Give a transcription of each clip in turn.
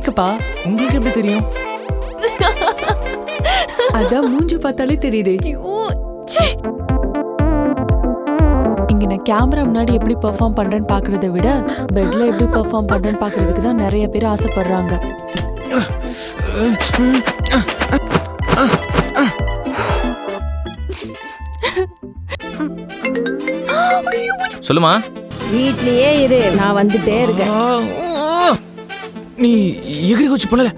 ஃபேக்குப்பா. உங்களுக்கு எப்படி தெரியும்? அதான் மூஞ்சி பார்த்தாலே தெரியுது. இங்க நான் கேமரா முன்னாடி எப்படி பெர்ஃபார்ம் பண்றேன்னு பாக்குறதை விட பெட்ல எப்படி பெர்ஃபார்ம் பண்றேன்னு பாக்குறதுக்கு தான் நிறைய பேர் ஆசைப்படுறாங்க. சொல்லுமா. வீட்லயே இரு, நான் வந்துட்டே இருக்கேன். நீ எகிரி குச்சி பண்ணல,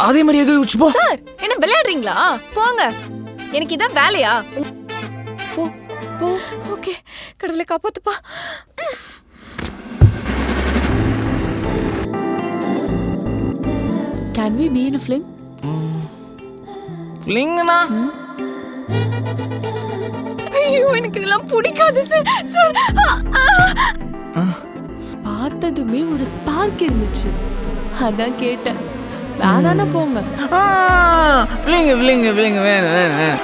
அதே மாதிரி எகிரி குச்சி போ. சார் என்ன விளையாடுறீங்களா? போங்க, எனக்கு இதான் வேலையா? போ போ. ஓகே, கடவுளை காப்பாத்துப்பா. Can we be in a fling? ஃபிளிங்னா? ஐயோ, எனக்கு இதெல்லாம் பிடிக்காது சார். சார் பார்த்ததுமே ஒரு ஸ்பார்க் இருந்துச்சு, அதான் கேட்டேன். வேணானா போங்க. ஃபிளிங் ஃபிளிங் ஃபிளிங் வேணும் வேணும் வேணும்.